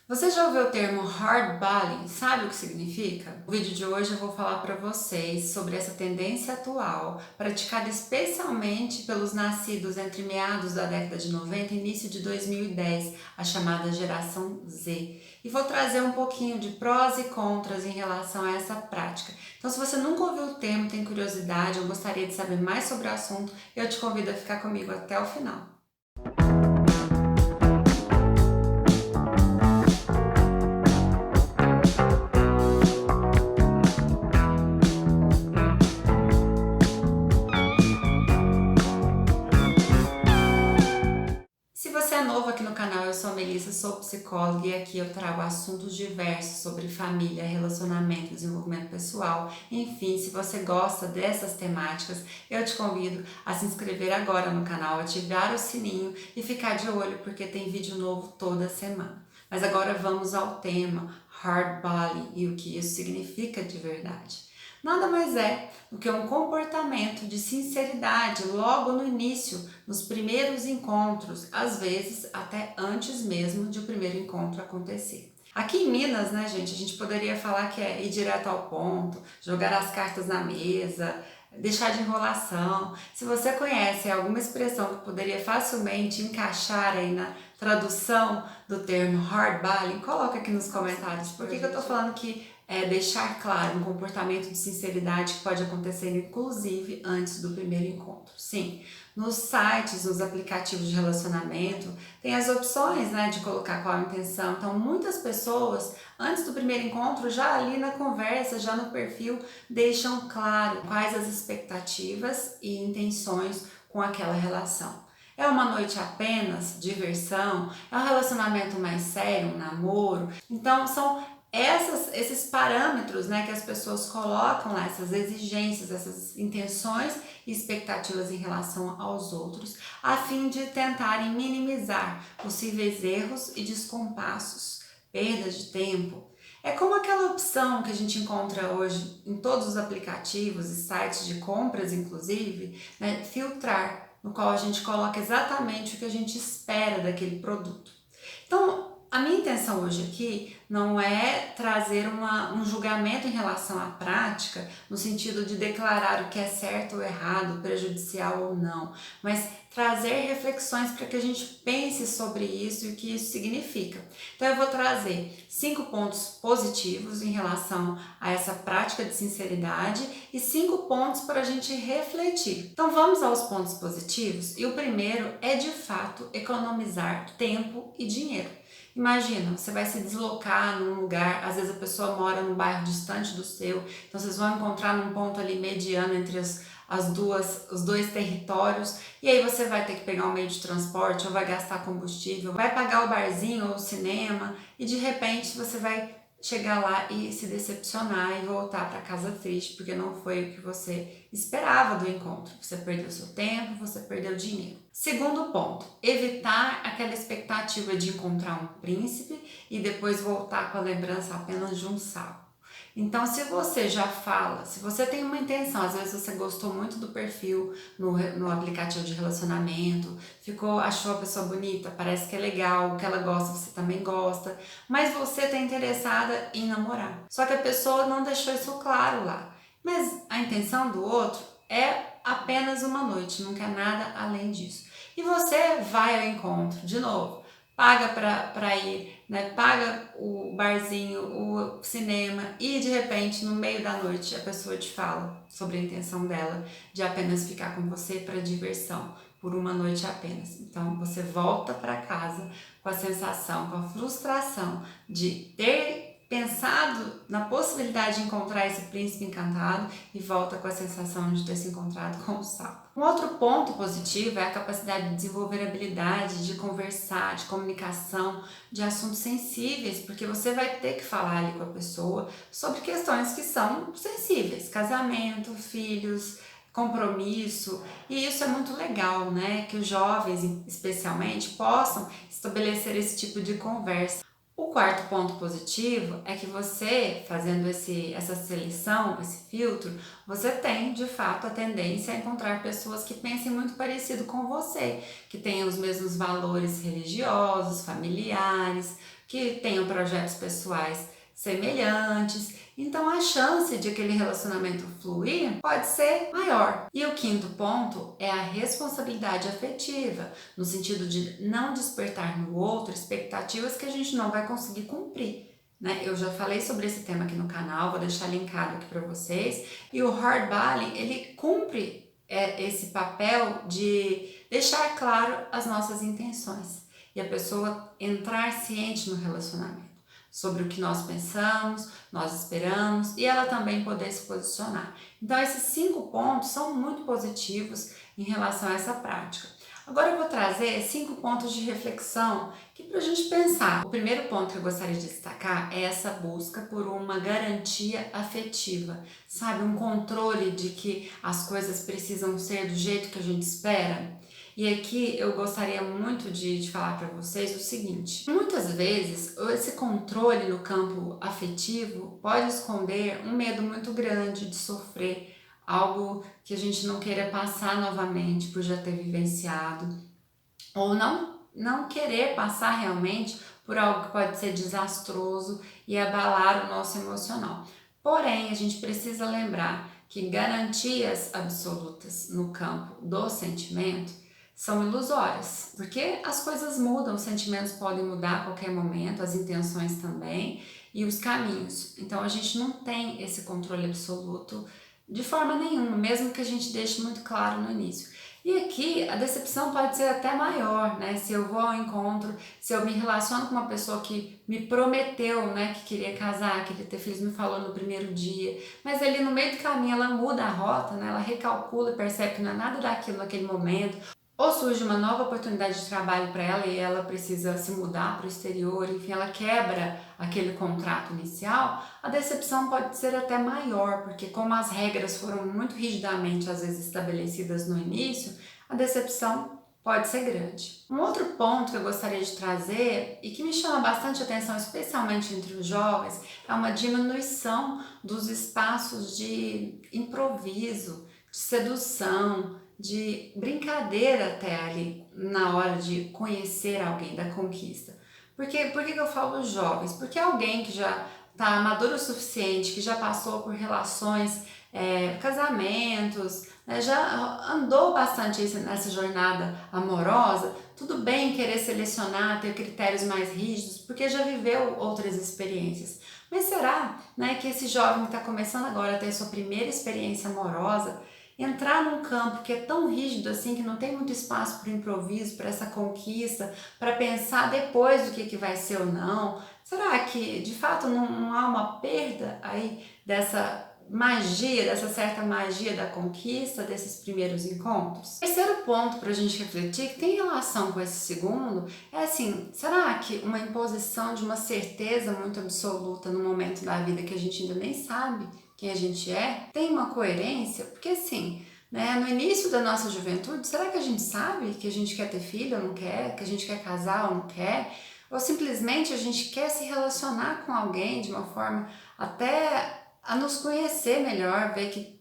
Você já ouviu o termo hard balling? Sabe o que significa? No vídeo de hoje eu vou falar para vocês sobre essa tendência atual, praticada especialmente pelos nascidos entre meados da década de 90 e início de 2010, a chamada geração Z. E vou trazer um pouquinho de prós e contras em relação a essa prática. Então, se você nunca ouviu o termo, tem curiosidade, eu gostaria de saber mais sobre o assunto, eu te convido a ficar comigo até o final. Se você é novo aqui no canal, eu sou a Melissa, sou psicóloga e aqui eu trago assuntos diversos sobre família, relacionamento, desenvolvimento pessoal. Enfim, se você gosta dessas temáticas, eu te convido a se inscrever agora no canal, ativar o sininho e ficar de olho porque tem vídeo novo toda semana. Mas agora vamos ao tema hard body e o que isso significa de verdade. Nada mais é do que um comportamento de sinceridade logo no início, nos primeiros encontros, às vezes até antes mesmo de o primeiro encontro acontecer. Aqui em Minas, né, gente, a gente poderia falar que é ir direto ao ponto, jogar as cartas na mesa, deixar de enrolação. Se você conhece alguma expressão que poderia facilmente encaixar aí na tradução do termo hard balling, coloca aqui nos comentários. Por que eu tô falando que é deixar claro um comportamento de sinceridade que pode acontecer inclusive antes do primeiro encontro? Sim, nos sites, nos aplicativos de relacionamento, tem as opções, né, de colocar qual a intenção. Então, muitas pessoas, antes do primeiro encontro, já ali na conversa, já no perfil, deixam claro quais as expectativas e intenções com aquela relação. É uma noite apenas, diversão? É um relacionamento mais sério, um namoro? Então, são esses parâmetros, né, que as pessoas colocam lá, essas exigências, essas intenções e expectativas em relação aos outros, a fim de tentarem minimizar possíveis erros e descompassos, perdas de tempo. É como aquela opção que a gente encontra hoje em todos os aplicativos e sites de compras, inclusive, né, filtrar, no qual a gente coloca exatamente o que a gente espera daquele produto. Então, a minha intenção hoje aqui não é trazer um julgamento em relação à prática, no sentido de declarar o que é certo ou errado, prejudicial ou não, mas trazer reflexões para que a gente pense sobre isso e o que isso significa. Então eu vou trazer 5 pontos positivos em relação a essa prática de sinceridade e 5 pontos para a gente refletir. Então vamos aos pontos positivos, e o primeiro é de fato economizar tempo e dinheiro. Imagina, você vai se deslocar num lugar, às vezes a pessoa mora num bairro distante do seu, então vocês vão encontrar num ponto ali mediano entre os dois territórios, e aí você vai ter que pegar um meio de transporte, ou vai gastar combustível, vai pagar o barzinho ou o cinema, e de repente você vai chegar lá e se decepcionar e voltar para casa triste, porque não foi o que você esperava do encontro. Você perdeu seu tempo, você perdeu dinheiro. Segundo ponto, evitar aquela expectativa de encontrar um príncipe e depois voltar com a lembrança apenas de um sapo. Então, se você já fala, se você tem uma intenção, às vezes você gostou muito do perfil no aplicativo de relacionamento, achou a pessoa bonita, parece que é legal, o que ela gosta você também gosta, mas você está interessada em namorar. Só que a pessoa não deixou isso claro lá. Mas a intenção do outro é apenas uma noite, não quer nada além disso. E você vai ao encontro, de novo, paga para ir, né? Paga o barzinho, o cinema, e de repente no meio da noite a pessoa te fala sobre a intenção dela de apenas ficar com você para diversão, por uma noite apenas. Então você volta para casa com a sensação, com a frustração de ter pensado na possibilidade de encontrar esse príncipe encantado e volta com a sensação de ter se encontrado com o sapo. Um outro ponto positivo é a capacidade de desenvolver habilidade de conversar, de comunicação, de assuntos sensíveis, porque você vai ter que falar ali com a pessoa sobre questões que são sensíveis, casamento, filhos, compromisso, e isso é muito legal, né? Que os jovens, especialmente, possam estabelecer esse tipo de conversa. O quarto ponto positivo é que você, fazendo essa seleção, esse filtro, você tem, de fato, a tendência a encontrar pessoas que pensem muito parecido com você, que tenham os mesmos valores religiosos, familiares, que tenham projetos pessoais semelhantes. Então a chance de aquele relacionamento fluir pode ser maior. E o quinto ponto é a responsabilidade afetiva, no sentido de não despertar no outro expectativas que a gente não vai conseguir cumprir. Né? Eu já falei sobre esse tema aqui no canal, vou deixar linkado aqui para vocês. E o hard balling, ele cumpre esse papel de deixar claro as nossas intenções e a pessoa entrar ciente no relacionamento sobre o que nós pensamos, nós esperamos e ela também poder se posicionar. Então esses 5 pontos são muito positivos em relação a essa prática. Agora eu vou trazer 5 pontos de reflexão que para a gente pensar. O primeiro ponto que eu gostaria de destacar é essa busca por uma garantia afetiva, sabe? Um controle de que as coisas precisam ser do jeito que a gente espera. E aqui eu gostaria muito de falar para vocês o seguinte: muitas vezes esse controle no campo afetivo pode esconder um medo muito grande de sofrer, algo que a gente não queira passar novamente por já ter vivenciado, ou não querer passar realmente por algo que pode ser desastroso e abalar o nosso emocional. Porém, a gente precisa lembrar que garantias absolutas no campo do sentimento são ilusórias, porque as coisas mudam, os sentimentos podem mudar a qualquer momento, as intenções também e os caminhos. Então a gente não tem esse controle absoluto de forma nenhuma, mesmo que a gente deixe muito claro no início. E aqui a decepção pode ser até maior, né? Se eu vou ao encontro, se eu me relaciono com uma pessoa que me prometeu, né, que queria casar, queria ter filhos, me falou no primeiro dia, mas ali no meio do caminho ela muda a rota, né? Ela recalcula e percebe que não é nada daquilo naquele momento. Ou surge uma nova oportunidade de trabalho para ela e ela precisa se mudar para o exterior, enfim, ela quebra aquele contrato inicial, a decepção pode ser até maior, porque como as regras foram muito rigidamente às vezes estabelecidas no início, a decepção pode ser grande. Um outro ponto que eu gostaria de trazer e que me chama bastante atenção, especialmente entre os jovens, é uma diminuição dos espaços de improviso, de sedução, de brincadeira até ali na hora de conhecer alguém, da conquista. Por que eu falo jovens? Porque alguém que já está maduro o suficiente, que já passou por relações, casamentos, né, já andou bastante nessa jornada amorosa, tudo bem querer selecionar, ter critérios mais rígidos, porque já viveu outras experiências. Mas será, né, que esse jovem que está começando agora a ter sua primeira experiência amorosa, entrar num campo que é tão rígido assim, que não tem muito espaço para o improviso, para essa conquista, para pensar depois do que vai ser ou não? Será que de fato não há uma perda aí dessa magia, dessa certa magia da conquista, desses primeiros encontros? Terceiro ponto para a gente refletir, que tem relação com esse segundo, é assim: será que uma imposição de uma certeza muito absoluta no momento da vida que a gente ainda nem sabe quem a gente é, tem uma coerência? Porque assim, né, no início da nossa juventude, será que a gente sabe que a gente quer ter filho ou não quer, que a gente quer casar ou não quer? Ou simplesmente a gente quer se relacionar com alguém de uma forma até a nos conhecer melhor, ver que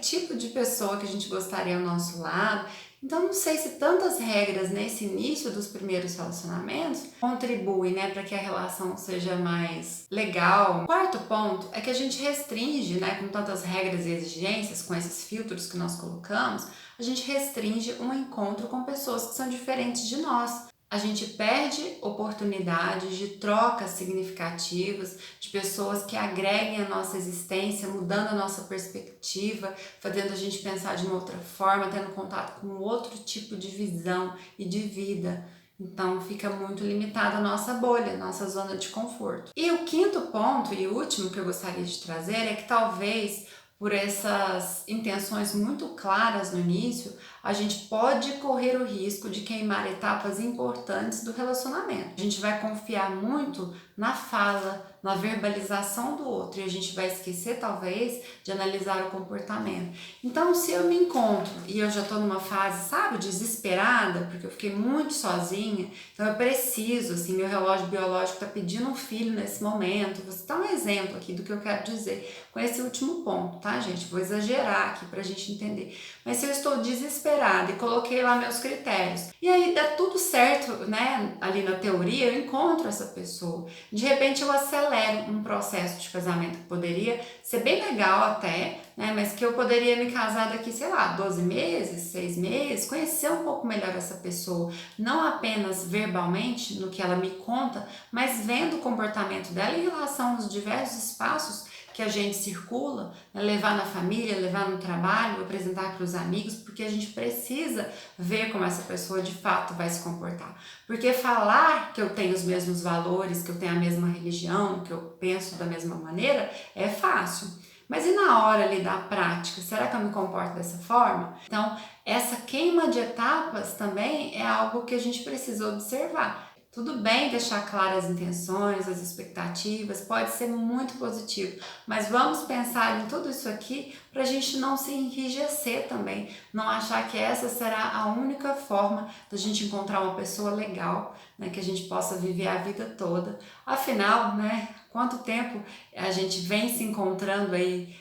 tipo de pessoa que a gente gostaria ao nosso lado. Então não sei se tantas regras nesse início dos primeiros relacionamentos contribuem, né, para que a relação seja mais legal. O quarto ponto é que a gente restringe, né, com tantas regras e exigências, com esses filtros que nós colocamos, a gente restringe um encontro com pessoas que são diferentes de nós. A gente perde oportunidades de trocas significativas, de pessoas que agreguem a nossa existência, mudando a nossa perspectiva, fazendo a gente pensar de uma outra forma, tendo contato com outro tipo de visão e de vida. Então fica muito limitada a nossa bolha, a nossa zona de conforto. E o quinto ponto e último que eu gostaria de trazer é que talvez por essas intenções muito claras no início, a gente pode correr o risco de queimar etapas importantes do relacionamento. A gente vai confiar muito na fala, na verbalização do outro, e a gente vai esquecer talvez de analisar o comportamento. Então, se eu me encontro e eu já estou numa fase, sabe, desesperada, porque eu fiquei muito sozinha, então eu preciso, assim, meu relógio biológico está pedindo um filho nesse momento. Vou citar um exemplo aqui do que eu quero dizer com esse último ponto, tá? tá, gente? Vou exagerar aqui pra gente entender. Mas se eu estou desesperada e coloquei lá meus critérios, e aí dá tudo certo, né? Ali na teoria, eu encontro essa pessoa. De repente eu acelero um processo de casamento que poderia ser bem legal até, né? Mas que eu poderia me casar daqui, sei lá, 12 meses, 6 meses, conhecer um pouco melhor essa pessoa, não apenas verbalmente, no que ela me conta, mas vendo o comportamento dela em relação aos diversos espaços que a gente circula, né? Levar na família, levar no trabalho, apresentar para os amigos, porque a gente precisa ver como essa pessoa de fato vai se comportar. Porque falar que eu tenho os mesmos valores, que eu tenho a mesma religião, que eu penso da mesma maneira, é fácil. Mas e na hora ali da prática, será que eu me comporto dessa forma? Então, essa queima de etapas também é algo que a gente precisa observar. Tudo bem deixar claras as intenções, as expectativas, pode ser muito positivo, mas vamos pensar em tudo isso aqui para a gente não se enrijecer também, não achar que essa será a única forma da gente encontrar uma pessoa legal, né, que a gente possa viver a vida toda. Afinal, né, quanto tempo a gente vem se encontrando aí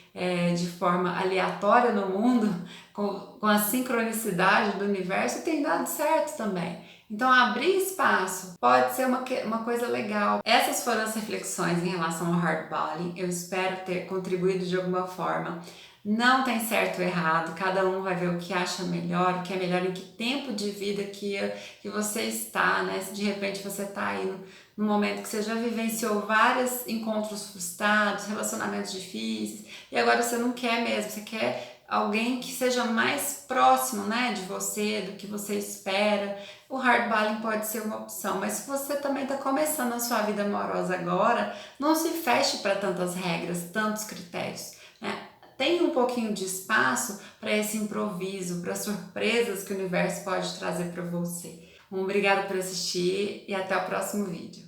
de forma aleatória no mundo, com a sincronicidade do universo, e tem dado certo também. Então, abrir espaço pode ser uma coisa legal. Essas foram as reflexões em relação ao hardballing. Eu espero ter contribuído de alguma forma. Não tem certo ou errado, cada um vai ver o que acha melhor, o que é melhor, em que tempo de vida que você está, né? Se de repente você está aí no momento que você já vivenciou vários encontros frustrados, relacionamentos difíceis, e agora você não quer mesmo, você quer alguém que seja mais próximo, né, de você, do que você espera. O hardballing pode ser uma opção, mas se você também está começando a sua vida amorosa agora, não se feche para tantas regras, tantos critérios, né? Tenha um pouquinho de espaço para esse improviso, para surpresas que o universo pode trazer para você. Obrigada por assistir e até o próximo vídeo.